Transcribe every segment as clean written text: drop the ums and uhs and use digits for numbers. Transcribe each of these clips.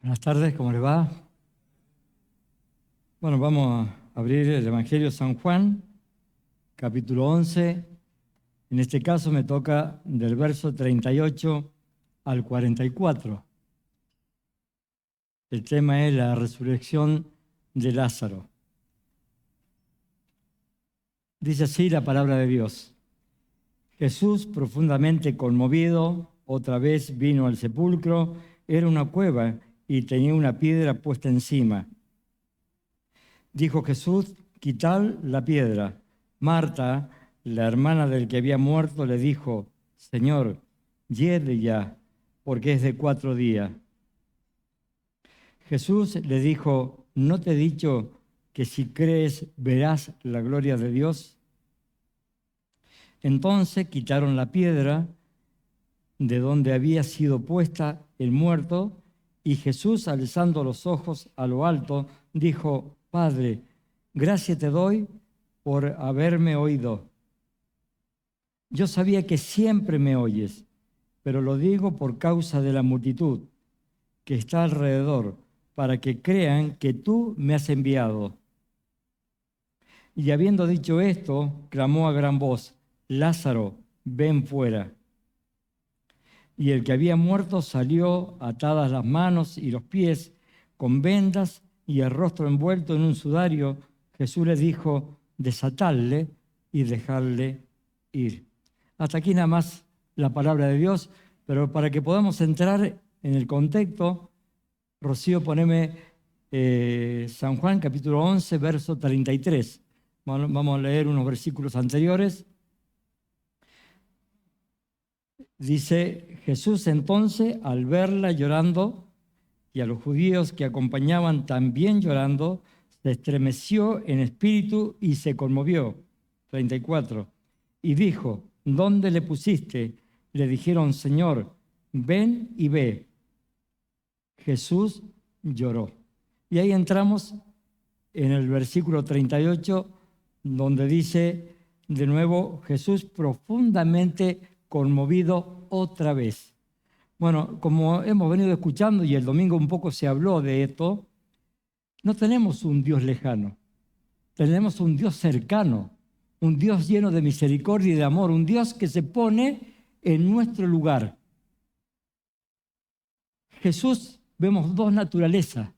Buenas tardes, ¿cómo les va? Bueno, vamos a abrir el Evangelio de San Juan, capítulo 11. En este caso me toca del verso 38 al 44. El tema es la resurrección de Lázaro. Dice así la palabra de Dios. Jesús, profundamente conmovido, otra vez vino al sepulcro. Era una cueva y tenía una piedra puesta encima. Dijo Jesús: quitad la piedra. Marta, la hermana del que había muerto, le dijo: Señor, hiede ya, porque es de 4 días. Jesús le dijo: ¿no te he dicho que si crees verás la gloria de Dios? Entonces quitaron la piedra de donde había sido puesta el muerto, y Jesús, alzando los ojos a lo alto, dijo: Padre, gracias te doy por haberme oído. Yo sabía que siempre me oyes, pero lo digo por causa de la multitud que está alrededor, para que crean que tú me has enviado. Y habiendo dicho esto, clamó a gran voz: Lázaro, ven fuera. Y el que había muerto salió, atadas las manos y los pies, con vendas y el rostro envuelto en un sudario. Jesús le dijo: desatadle y dejadle ir. Hasta aquí nada más la palabra de Dios, pero para que podamos entrar en el contexto, Rocío, poneme San Juan capítulo 11, verso 33. Vamos a leer unos versículos anteriores. Dice: Jesús entonces, al verla llorando, y a los judíos que acompañaban también llorando, se estremeció en espíritu y se conmovió. 34. Y dijo: ¿dónde le pusiste? Le dijeron: Señor, ven y ve. Jesús lloró. Y ahí entramos en el versículo 38, donde dice de nuevo: Jesús profundamente conmovido otra vez. Bueno, como hemos venido escuchando y el domingo un poco se habló de esto, no tenemos un Dios lejano, tenemos un Dios cercano, un Dios lleno de misericordia y de amor, un Dios que se pone en nuestro lugar. Jesús, vemos dos naturalezas,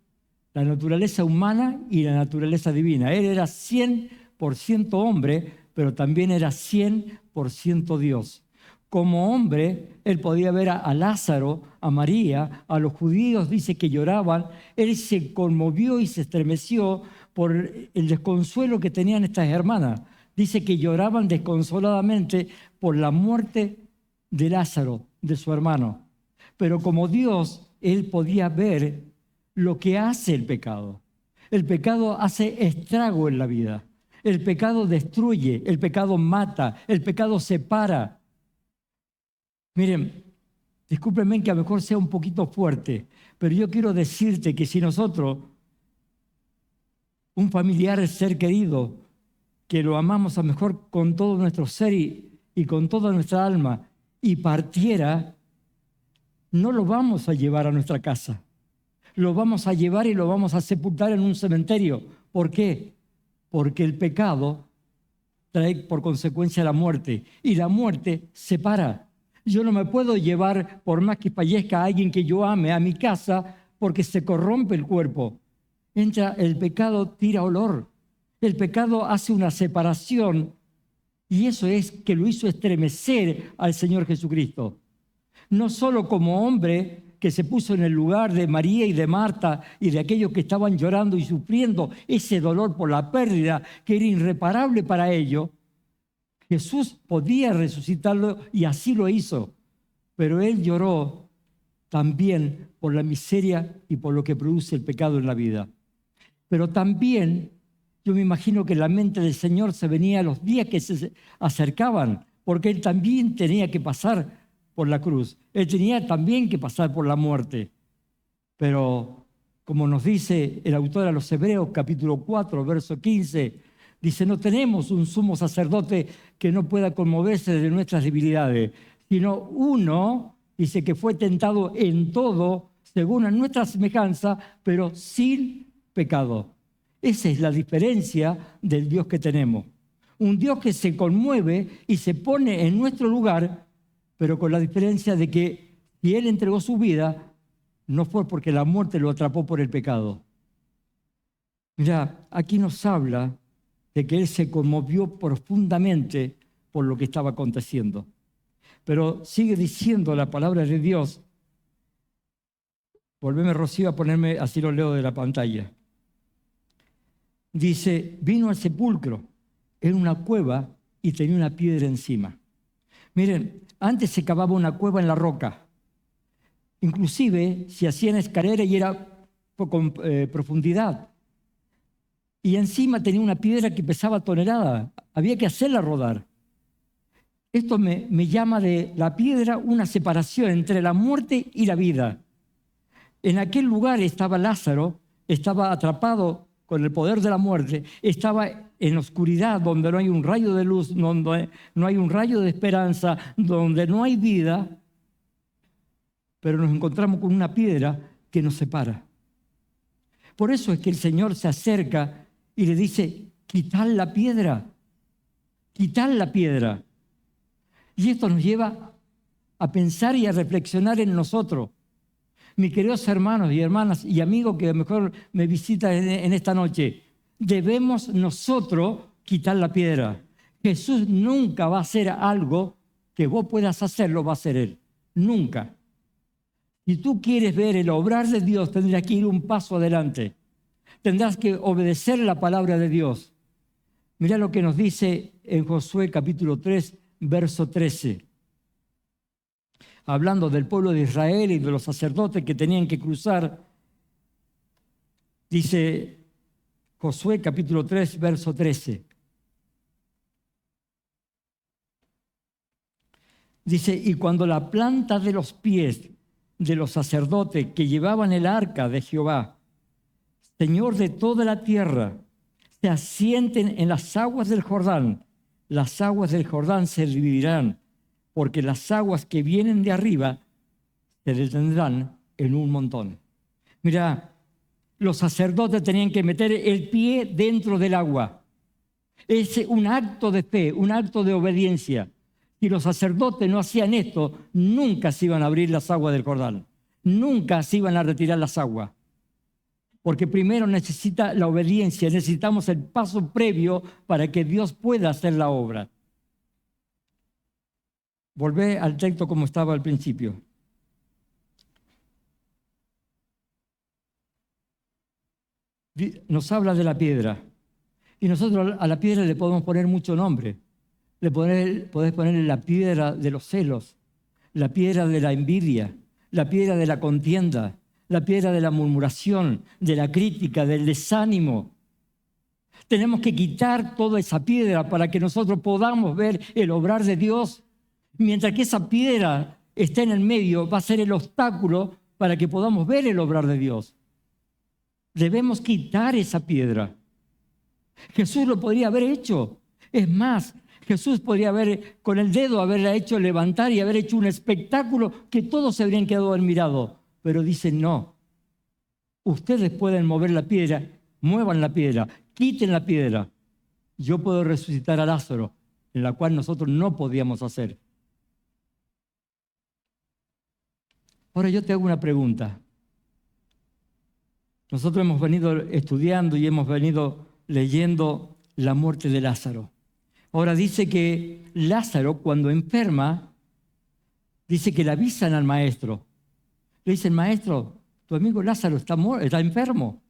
la naturaleza humana y la naturaleza divina. Él era 100% hombre, pero también era 100% Dios. Como hombre, él podía ver a Lázaro, a María, a los judíos, dice que lloraban. Él se conmovió y se estremeció por el desconsuelo que tenían estas hermanas. Dice que lloraban desconsoladamente por la muerte de Lázaro, de su hermano. Pero como Dios, él podía ver lo que hace el pecado. El pecado hace estrago en la vida. El pecado destruye, el pecado mata, el pecado separa. Miren, discúlpenme que a lo mejor sea un poquito fuerte, pero yo quiero decirte que si nosotros, un familiar ser querido, que lo amamos a lo mejor con todo nuestro ser y con toda nuestra alma, y partiera, no lo vamos a llevar a nuestra casa. Lo vamos a llevar y lo vamos a sepultar en un cementerio. ¿Por qué? Porque el pecado trae por consecuencia la muerte, y la muerte separa. Yo no me puedo llevar, por más que fallezca alguien que yo ame, a mi casa, porque se corrompe el cuerpo. Entra el pecado, tira olor. El pecado hace una separación, y eso es que lo hizo estremecer al Señor Jesucristo. No solo como hombre que se puso en el lugar de María y de Marta y de aquellos que estaban llorando y sufriendo ese dolor por la pérdida que era irreparable para ellos. Jesús podía resucitarlo y así lo hizo, pero él lloró también por la miseria y por lo que produce el pecado en la vida. Pero también yo me imagino que la mente del Señor se venía a los días que se acercaban, porque él también tenía que pasar por la cruz, él tenía también que pasar por la muerte. Pero como nos dice el autor a los Hebreos, capítulo 4, verso 15, dice: no tenemos un sumo sacerdote que no pueda conmoverse de nuestras debilidades, sino uno, dice, que fue tentado en todo según a nuestra semejanza, pero sin pecado. Esa es la diferencia del Dios que tenemos. Un Dios que se conmueve y se pone en nuestro lugar, pero con la diferencia de que si Él entregó su vida, no fue porque la muerte lo atrapó por el pecado. Mira, aquí nos habla de que Él se conmovió profundamente por lo que estaba aconteciendo. Pero sigue diciendo la palabra de Dios. Volveme, Rocío, a ponerme, así lo leo de la pantalla. Dice, vino al sepulcro, en una cueva y tenía una piedra encima. Miren, antes se cavaba una cueva en la roca. Inclusive se hacían escaleras y era con profundidad. Y encima tenía una piedra que pesaba toneladas. Había que hacerla rodar. Esto me llama de la piedra una separación entre la muerte y la vida. En aquel lugar estaba Lázaro, estaba atrapado con el poder de la muerte, estaba en oscuridad donde no hay un rayo de luz, donde no hay un rayo de esperanza, donde no hay vida, pero nos encontramos con una piedra que nos separa. Por eso es que el Señor se acerca y le dice, quitad la piedra, quitad la piedra. Y esto nos lleva a pensar y a reflexionar en nosotros. Mis queridos hermanos y hermanas y amigos que a lo mejor me visitan en esta noche, debemos nosotros quitar la piedra. Jesús nunca va a hacer algo que vos puedas hacerlo, va a hacer Él. Nunca. Si tú quieres ver el obrar de Dios, tendrás que ir un paso adelante. Tendrás que obedecer la palabra de Dios. Mirá lo que nos dice en Josué capítulo 3, verso 13. Hablando del pueblo de Israel y de los sacerdotes que tenían que cruzar, dice Josué capítulo 3, verso 13. Dice, y cuando la planta de los pies de los sacerdotes que llevaban el arca de Jehová, Señor de toda la tierra, se asienten en las aguas del Jordán, las aguas del Jordán se dividirán, porque las aguas que vienen de arriba se detendrán en un montón. Mira, los sacerdotes tenían que meter el pie dentro del agua. Es un acto de fe, un acto de obediencia. Si los sacerdotes no hacían esto, nunca se iban a abrir las aguas del Jordán. Nunca se iban a retirar las aguas. Porque primero necesita la obediencia, necesitamos el paso previo para que Dios pueda hacer la obra. Volvé al texto como estaba al principio. Nos habla de la piedra. Y nosotros a la piedra le podemos poner mucho nombre. Podés ponerle la piedra de los celos, la piedra de la envidia, la piedra de la contienda, la piedra de la murmuración, de la crítica, del desánimo. Tenemos que quitar toda esa piedra para que nosotros podamos ver el obrar de Dios. Mientras que esa piedra esté en el medio, va a ser el obstáculo para que podamos ver el obrar de Dios. Debemos quitar esa piedra. Jesús lo podría haber hecho. Es más, Jesús podría haber, con el dedo, haberla hecho levantar y haber hecho un espectáculo que todos se habrían quedado admirados. Pero dice, no. Ustedes pueden mover la piedra, muevan la piedra, quiten la piedra. Yo puedo resucitar a Lázaro, en la cual nosotros no podíamos hacer. Ahora yo te hago una pregunta. Nosotros hemos venido estudiando y hemos venido leyendo la muerte de Lázaro. Ahora dice que Lázaro, cuando enferma, dice que le avisan al maestro. Le dicen, maestro, tu amigo Lázaro está enfermo.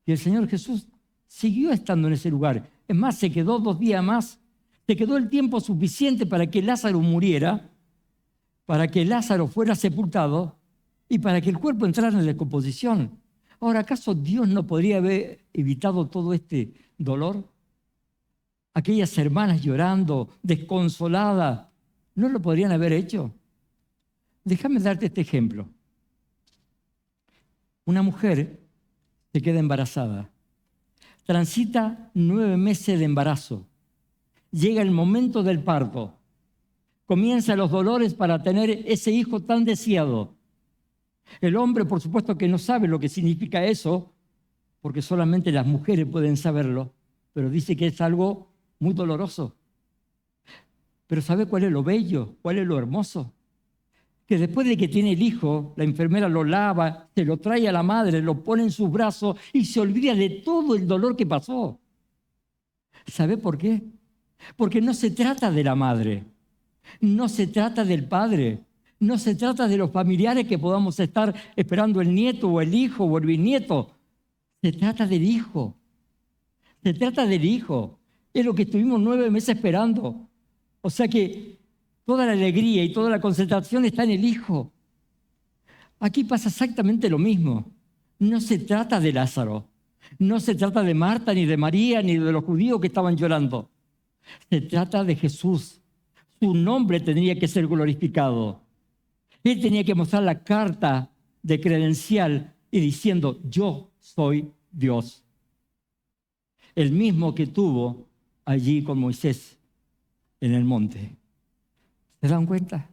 Y el Señor Jesús siguió estando en ese lugar. Es más, se quedó 2 días más. Se quedó el tiempo suficiente para que Lázaro muriera, para que Lázaro fuera sepultado y para que el cuerpo entrara en descomposición. Ahora, ¿acaso Dios no podría haber evitado todo este dolor? Aquellas hermanas llorando, desconsoladas, ¿no lo podrían haber hecho? Déjame darte este ejemplo. Una mujer se queda embarazada, transita 9 meses de embarazo, llega el momento del parto, comienzan los dolores para tener ese hijo tan deseado. El hombre, por supuesto, que no sabe lo que significa eso, porque solamente las mujeres pueden saberlo, pero dice que es algo muy doloroso. Pero ¿sabe cuál es lo bello? ¿Cuál es lo hermoso? Que después de que tiene el hijo, la enfermera lo lava, se lo trae a la madre, lo pone en sus brazos y se olvida de todo el dolor que pasó. ¿Sabe por qué? Porque no se trata de la madre, no se trata del padre, no se trata de los familiares que podamos estar esperando el nieto o el hijo o el bisnieto. Se trata del hijo, se trata del hijo. Es lo que estuvimos 9 meses esperando. O sea que toda la alegría y toda la concentración está en el hijo. Aquí pasa exactamente lo mismo. No se trata de Lázaro, no se trata de Marta, ni de María, ni de los judíos que estaban llorando. Se trata de Jesús. Su nombre tendría que ser glorificado. Él tenía que mostrar la carta de credencial y diciendo, yo soy Dios. El mismo que tuvo allí con Moisés en el monte. ¿Se dan cuenta?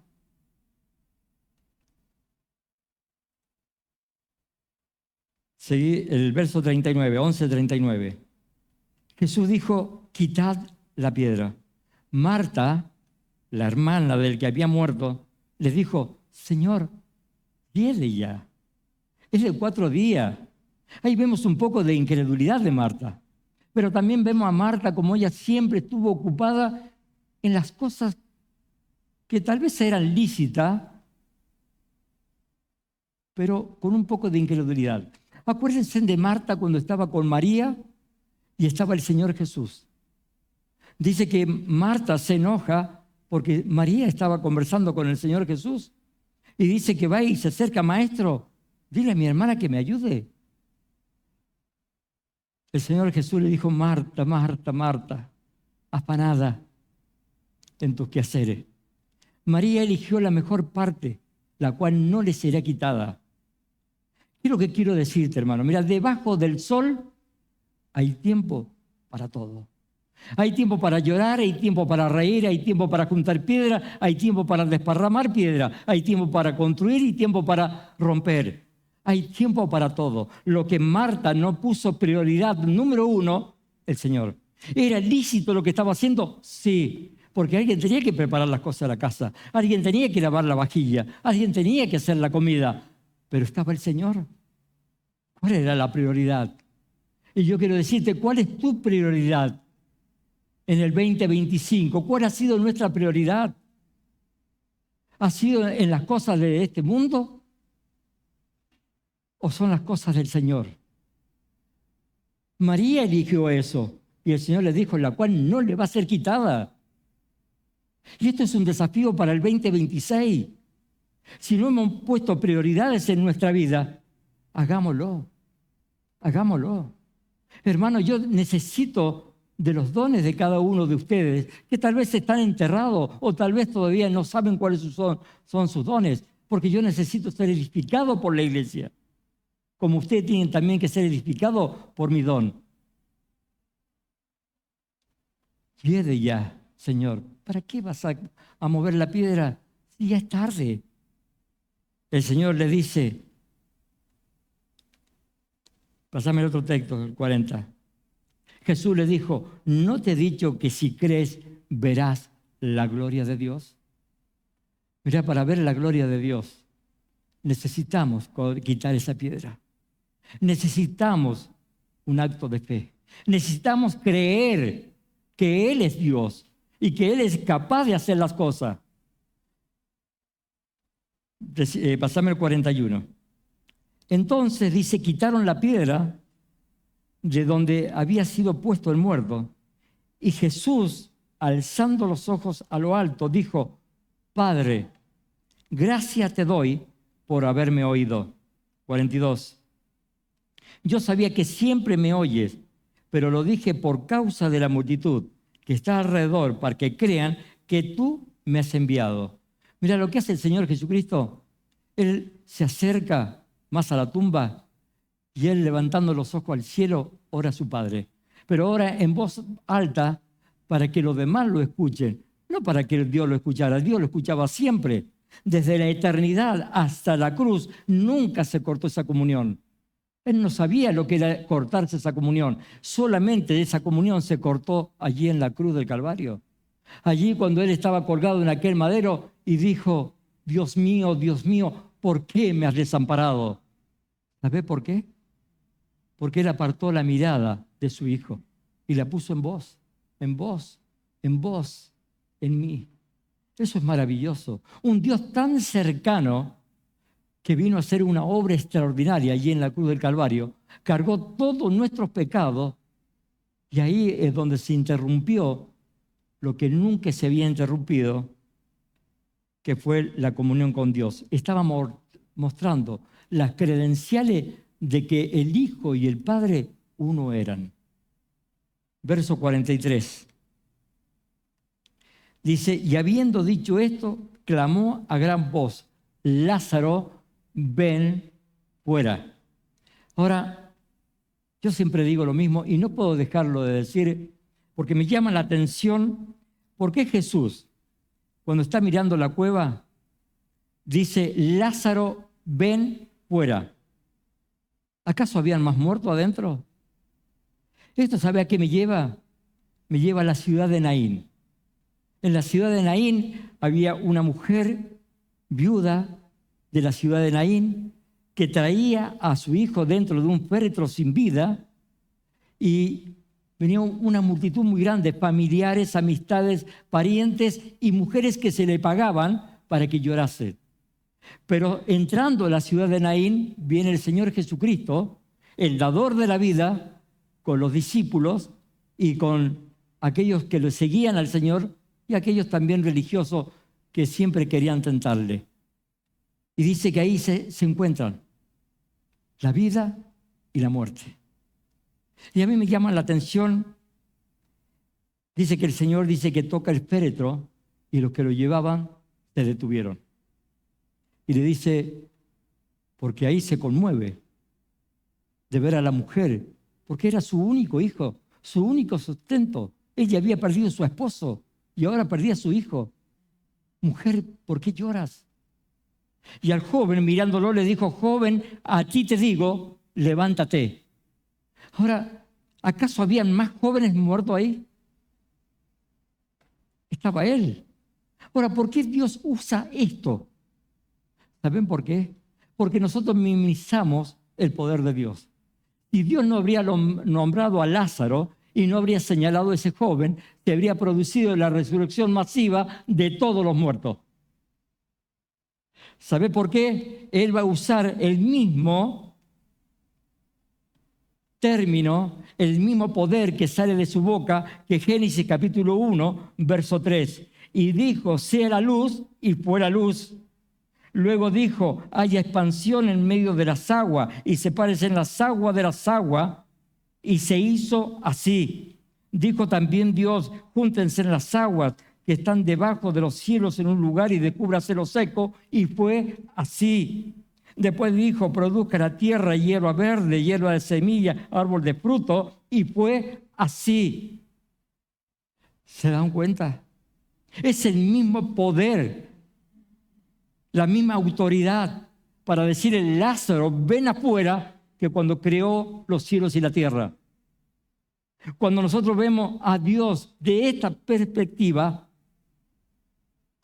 Seguí el verso 39, 11:39. Jesús dijo, quitad la piedra. Marta, la hermana del que había muerto, les dijo, Señor, viene ya. Es de 4 días. Ahí vemos un poco de incredulidad de Marta. Pero también vemos a Marta como ella siempre estuvo ocupada en las cosas que tal vez eran lícitas, pero con un poco de incredulidad. Acuérdense de Marta cuando estaba con María y estaba el Señor Jesús. Dice que Marta se enoja porque María estaba conversando con el Señor Jesús y dice que va y se acerca, maestro, dile a mi hermana que me ayude. El Señor Jesús le dijo, Marta, Marta, Marta, afanada en tus quehaceres. María eligió la mejor parte, la cual no le será quitada. ¿Qué es lo que quiero decirte, hermano? Mira, debajo del sol hay tiempo para todo. Hay tiempo para llorar, hay tiempo para reír, hay tiempo para juntar piedra, hay tiempo para desparramar piedra, hay tiempo para construir y tiempo para romper. Hay tiempo para todo. Lo que Marta no puso prioridad número 1, el Señor. ¿Era lícito lo que estaba haciendo? Sí, porque alguien tenía que preparar las cosas de la casa, alguien tenía que lavar la vajilla, alguien tenía que hacer la comida, pero estaba el Señor. ¿Cuál era la prioridad? Y yo quiero decirte, ¿cuál es tu prioridad en el 2025? ¿Cuál ha sido nuestra prioridad? ¿Ha sido en las cosas de este mundo o son las cosas del Señor? María eligió eso y el Señor le dijo, la cual no le va a ser quitada. Y esto es un desafío para el 2026. Si no hemos puesto prioridades en nuestra vida, hagámoslo, hagámoslo. Hermano, yo necesito de los dones de cada uno de ustedes, que tal vez están enterrados o tal vez todavía no saben cuáles son sus dones, porque yo necesito ser edificado por la iglesia, como ustedes tienen también que ser edificados por mi don. Llegue ya, Señor. ¿Para qué vas a mover la piedra si ya es tarde? El Señor le dice, pásame el otro texto, el 40. Jesús le dijo, ¿no te he dicho que si crees verás la gloria de Dios? Mira, para ver la gloria de Dios necesitamos quitar esa piedra. Necesitamos un acto de fe. Necesitamos creer que Él es Dios y que Él es capaz de hacer las cosas. Pasame el 41. Entonces dice, quitaron la piedra de donde había sido puesto el muerto. Y Jesús, alzando los ojos a lo alto, dijo, Padre, gracias te doy por haberme oído. 42. Yo sabía que siempre me oyes, pero lo dije por causa de la multitud que está alrededor, para que crean que tú me has enviado. Mira lo que hace el Señor Jesucristo. Él se acerca más a la tumba y Él, levantando los ojos al cielo, ora a su Padre. Pero ora en voz alta para que los demás lo escuchen. No para que Dios lo escuchara. Dios lo escuchaba siempre. Desde la eternidad hasta la cruz nunca se cortó esa comunión. Él no sabía lo que era cortarse esa comunión. Solamente esa comunión se cortó allí en la cruz del Calvario. Allí cuando Él estaba colgado en aquel madero y dijo, Dios mío, ¿por qué me has desamparado? ¿Sabes por qué? Porque Él apartó la mirada de su Hijo y la puso en vos, en vos, en vos, en mí. Eso es maravilloso. Un Dios tan cercano que vino a hacer una obra extraordinaria allí en la cruz del Calvario, cargó todos nuestros pecados y ahí es donde se interrumpió lo que nunca se había interrumpido, que fue la comunión con Dios. Estábamos mostrando las credenciales de que el Hijo y el Padre uno eran. Verso 43. Dice, y habiendo dicho esto, clamó a gran voz, Lázaro, ven fuera. Ahora, yo siempre digo lo mismo y no puedo dejarlo de decir porque me llama la atención por qué Jesús, cuando está mirando la cueva, dice, Lázaro, ven fuera. ¿Acaso habían más muertos adentro? ¿Esto sabe a qué me lleva? Me lleva a la ciudad de Naín. En la ciudad de Naín había una mujer viuda de la ciudad de Naín que traía a su hijo dentro de un féretro sin vida y venía una multitud muy grande, familiares, amistades, parientes y mujeres que se le pagaban para que llorase. Pero entrando a la ciudad de Naín viene el Señor Jesucristo, el dador de la vida, con los discípulos y con aquellos que lo seguían al Señor y aquellos también religiosos que siempre querían tentarle. Y dice que ahí se encuentran la vida y la muerte. Y a mí me llama la atención, dice que el Señor dice que toca el féretro y los que lo llevaban se detuvieron. Y le dice, porque ahí se conmueve de ver a la mujer, porque era su único hijo, su único sustento. Ella había perdido a su esposo y ahora perdía a su hijo. Mujer, ¿por qué lloras? Y al joven, mirándolo, le dijo, joven, a ti te digo, levántate. Ahora, ¿acaso habían más jóvenes muertos ahí? Estaba él. Ahora, ¿por qué Dios usa esto? ¿Saben por qué? Porque nosotros minimizamos el poder de Dios. Si Dios no habría nombrado a Lázaro y no habría señalado a ese joven, se habría producido la resurrección masiva de todos los muertos. ¿Sabe por qué? Él va a usar el mismo término, el mismo poder que sale de su boca que Génesis capítulo 1, verso 3. Y dijo, sea la luz, y fue la luz. Luego dijo, haya expansión en medio de las aguas, y sepárense las aguas de las aguas, y se hizo así. Dijo también Dios, júntense en las aguas que están debajo de los cielos en un lugar y decúbrase lo seco, y fue así. Después dijo, produzca la tierra hierba verde, hierba de semilla, árbol de fruto, y fue así. ¿Se dan cuenta? Es el mismo poder, la misma autoridad para decirle, Lázaro, ven afuera, que cuando creó los cielos y la tierra. Cuando nosotros vemos a Dios de esta perspectiva,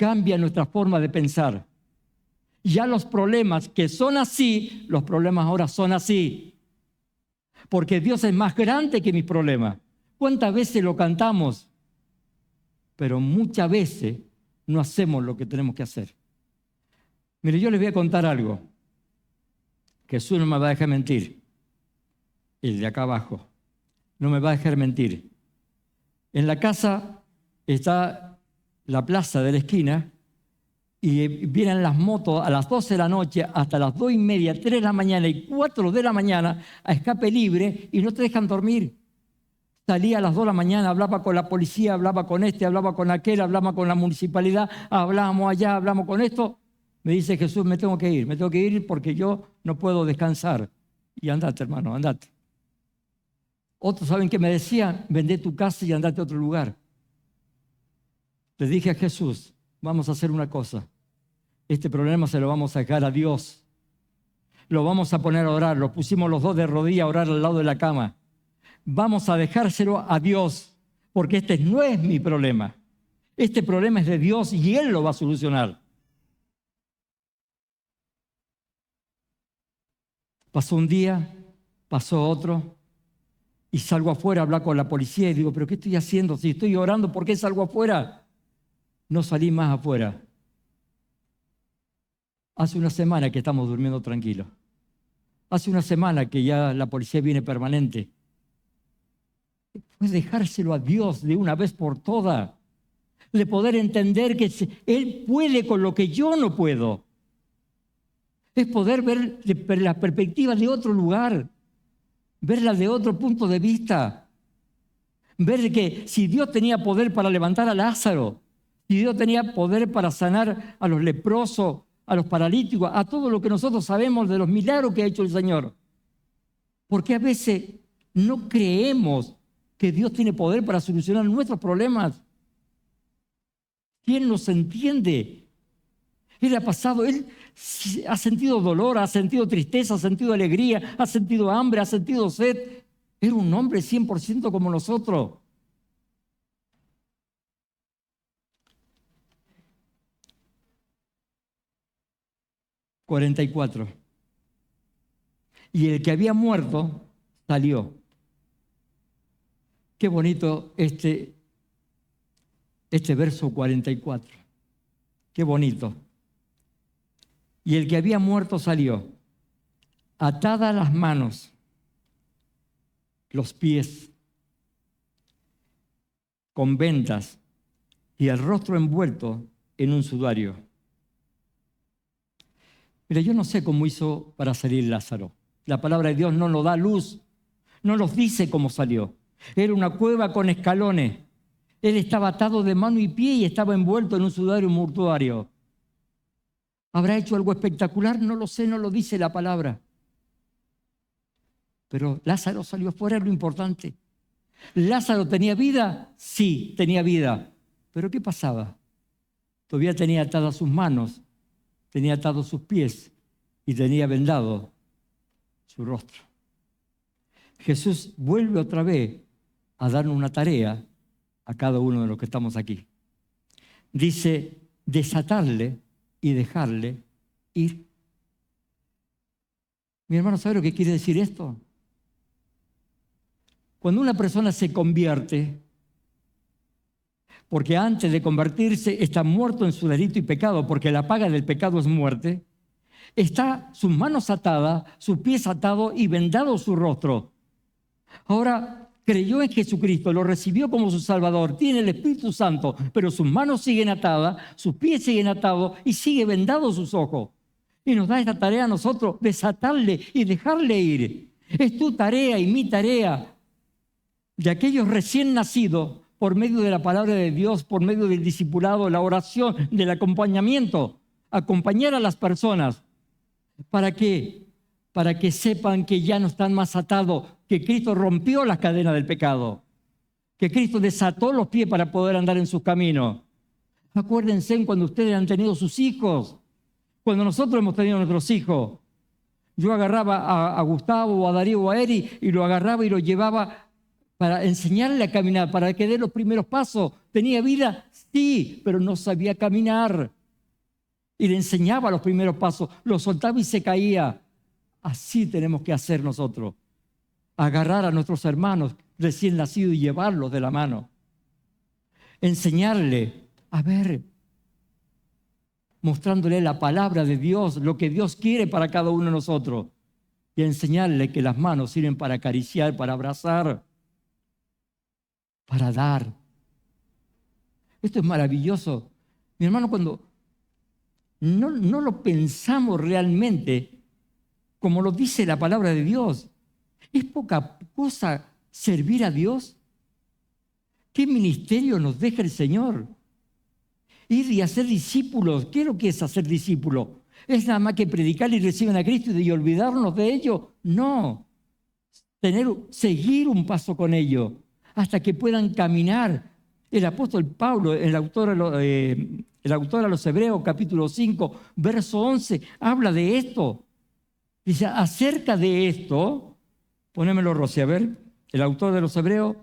cambia nuestra forma de pensar. Ya los problemas que son así, los problemas ahora son así. Porque Dios es más grande que mis problemas. ¿Cuántas veces lo cantamos? Pero muchas veces no hacemos lo que tenemos que hacer. Mire, yo les voy a contar algo. Jesús no me va a dejar mentir. El de acá abajo no me va a dejar mentir. En la casa está la plaza de la esquina y vienen las motos a las 12 de la noche hasta las 2:30, 3 de la mañana y 4 de la mañana a escape libre y no te dejan dormir. Salía a las 2 de la mañana, hablaba con la policía, hablaba con este, hablaba con aquel, hablaba con la municipalidad, hablábamos allá, hablamos con esto. Me dice Jesús, me tengo que ir porque yo no puedo descansar. Y andate, hermano, andate. Otros, ¿saben qué me decían? Vendé tu casa y andate a otro lugar. Le dije a Jesús, vamos a hacer una cosa. Este problema se lo vamos a dejar a Dios. Lo vamos a poner a orar. Lo pusimos los dos de rodillas a orar al lado de la cama. Vamos a dejárselo a Dios, porque este no es mi problema. Este problema es de Dios y Él lo va a solucionar. Pasó un día, pasó otro, y salgo afuera a hablar con la policía y digo, ¿pero qué estoy haciendo? Si estoy orando, ¿por qué salgo afuera? No salí más afuera. Hace una semana que estamos durmiendo tranquilos. Hace una semana que ya la policía viene permanente. Pues dejárselo a Dios de una vez por todas. De poder entender que Él puede con lo que yo no puedo. Es poder ver la perspectiva de otro lugar. Verla de otro punto de vista. Ver que si Dios tenía poder para levantar a Lázaro, si Dios tenía poder para sanar a los leprosos, a los paralíticos, a todo lo que nosotros sabemos de los milagros que ha hecho el Señor. Porque a veces no creemos que Dios tiene poder para solucionar nuestros problemas. ¿Quién nos entiende? Él ha pasado, Él ha sentido dolor, ha sentido tristeza, ha sentido alegría, ha sentido hambre, ha sentido sed. Era un hombre 100% como nosotros. ...44... y el que había muerto salió. Qué bonito este verso 44. Qué bonito. Y el que había muerto salió, atadas las manos, los pies, con vendas y el rostro envuelto en un sudario. Mira, yo no sé cómo hizo para salir Lázaro. La palabra de Dios no nos da luz, no nos dice cómo salió. Era una cueva con escalones. Él estaba atado de mano y pie y estaba envuelto en un sudario mortuario. ¿Habrá hecho algo espectacular? No lo sé, no lo dice la palabra. Pero Lázaro salió fuera, es lo importante. ¿Lázaro tenía vida? Sí, tenía vida. ¿Pero qué pasaba? Todavía tenía atadas sus manos, tenía atados sus pies y tenía vendado su rostro. Jesús vuelve otra vez a darnos una tarea a cada uno de los que estamos aquí. Dice, desatarle y dejarle ir. Mi hermano, ¿sabe lo que quiere decir esto? Cuando una persona se convierte, porque antes de convertirse está muerto en su delito y pecado, porque la paga del pecado es muerte, está sus manos atadas, sus pies atados y vendado su rostro. Ahora creyó en Jesucristo, lo recibió como su Salvador, tiene el Espíritu Santo, pero sus manos siguen atadas, sus pies siguen atados y sigue vendado sus ojos. Y nos da esta tarea a nosotros, desatarle y dejarle ir. Es tu tarea y mi tarea de aquellos recién nacidos por medio de la palabra de Dios, por medio del discipulado, la oración, del acompañamiento, acompañar a las personas. ¿Para qué? Para que sepan que ya no están más atados, que Cristo rompió las cadenas del pecado, que Cristo desató los pies para poder andar en sus caminos. Acuérdense cuando ustedes han tenido sus hijos, cuando nosotros hemos tenido nuestros hijos. Yo agarraba a Gustavo o a Darío o a Eri y lo agarraba y lo llevaba para enseñarle a caminar, para que dé los primeros pasos. ¿Tenía vida? Sí, pero no sabía caminar. Y le enseñaba los primeros pasos, lo soltaba y se caía. Así tenemos que hacer nosotros. Agarrar a nuestros hermanos recién nacidos y llevarlos de la mano. Enseñarle, a ver, mostrándole la palabra de Dios, lo que Dios quiere para cada uno de nosotros. Y enseñarle que las manos sirven para acariciar, para abrazar, para dar. Esto es maravilloso. Mi hermano, cuando no lo pensamos realmente, como lo dice la palabra de Dios, ¿es poca cosa servir a Dios? ¿Qué ministerio nos deja el Señor? Ir y hacer discípulos. ¿Qué es lo que es hacer discípulos? ¿Es nada más que predicar y recibir a Cristo y olvidarnos de ello? No. Seguir un paso con ellos hasta que puedan caminar El apóstol Pablo, el autor a los Hebreos, capítulo 5, verso 11, habla de esto. Dice, acerca de esto, ponémelo, Rosy, a ver, el autor de los Hebreos,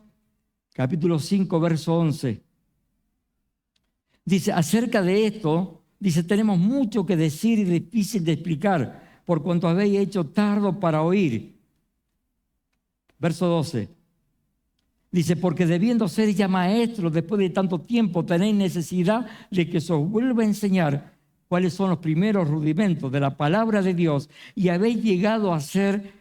capítulo 5, verso 11. Dice, acerca de esto, dice, tenemos mucho que decir y difícil de explicar, por cuanto habéis hecho tardo para oír. Verso 12. Dice, porque debiendo ser ya maestros después de tanto tiempo, tenéis necesidad de que se os vuelva a enseñar cuáles son los primeros rudimentos de la palabra de Dios, y habéis llegado a ser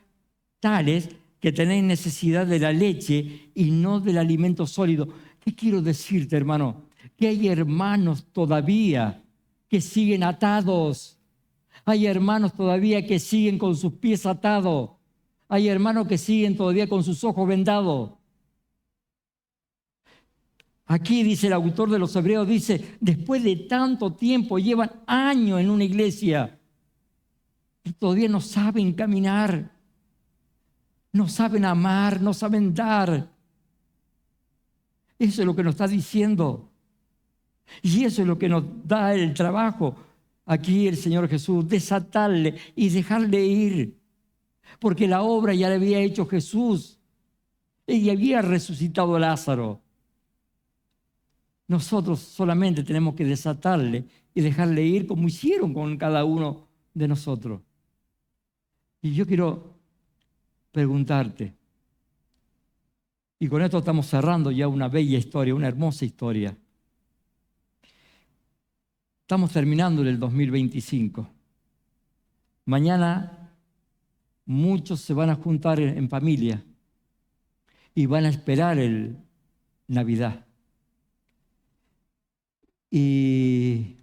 tales que tenéis necesidad de la leche y no del alimento sólido. ¿Qué quiero decirte, hermano? Que hay hermanos todavía que siguen atados. Hay hermanos todavía que siguen con sus pies atados. Hay hermanos que siguen todavía con sus ojos vendados. Aquí dice el autor de los Hebreos, dice, después de tanto tiempo, llevan años en una iglesia y todavía no saben caminar, no saben amar, no saben dar. Eso es lo que nos está diciendo. Y eso es lo que nos da el trabajo. Aquí el Señor Jesús, desatarle y dejarle ir. Porque la obra ya la había hecho Jesús. Y había resucitado a Lázaro. Nosotros solamente tenemos que desatarle y dejarle ir como hicieron con cada uno de nosotros. Y yo quiero preguntarte, y con esto estamos cerrando ya una bella historia, una hermosa historia. Estamos terminando el 2025. Mañana muchos se van a juntar en familia y van a esperar el Navidad. Y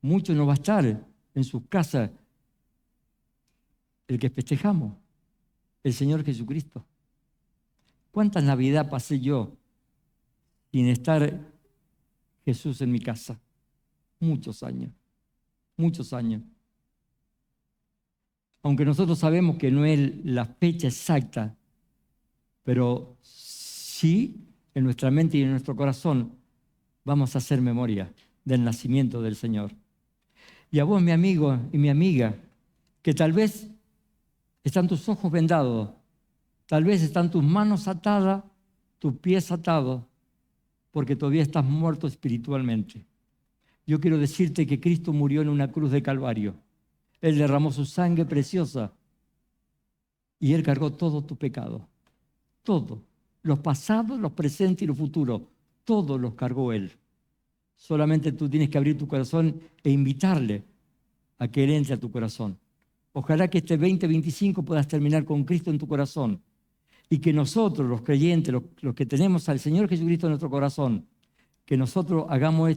muchos no va a estar en sus casas el que festejamos, el Señor Jesucristo. ¿Cuántas Navidad pasé yo sin estar Jesús en mi casa? Muchos años, muchos años. Aunque nosotros sabemos que no es la fecha exacta, pero sí en nuestra mente y en nuestro corazón vamos a hacer memoria del nacimiento del Señor. Y a vos, mi amigo y mi amiga, que tal vez están tus ojos vendados, tal vez están tus manos atadas, tus pies atados, porque todavía estás muerto espiritualmente. Yo quiero decirte que Cristo murió en una cruz de Calvario. Él derramó su sangre preciosa y Él cargó todo tu pecado. Todo. Los pasados, los presentes y los futuros. Todos los cargó Él. Solamente tú tienes que abrir tu corazón e invitarle a que Él entre a tu corazón. Ojalá que este 2025 puedas terminar con Cristo en tu corazón y que nosotros, los creyentes, los que tenemos al Señor Jesucristo en nuestro corazón, que nosotros hagamos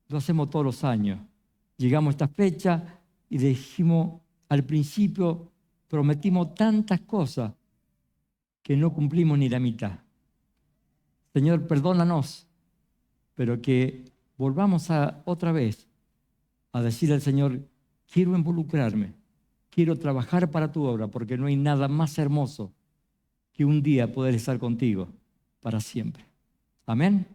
lo hacemos todos los años. Llegamos a esta fecha y dijimos, al principio prometimos tantas cosas que no cumplimos ni la mitad. Señor, perdónanos, pero que volvamos otra vez a decir al Señor, quiero involucrarme, quiero trabajar para tu obra, porque no hay nada más hermoso que un día poder estar contigo para siempre. Amén.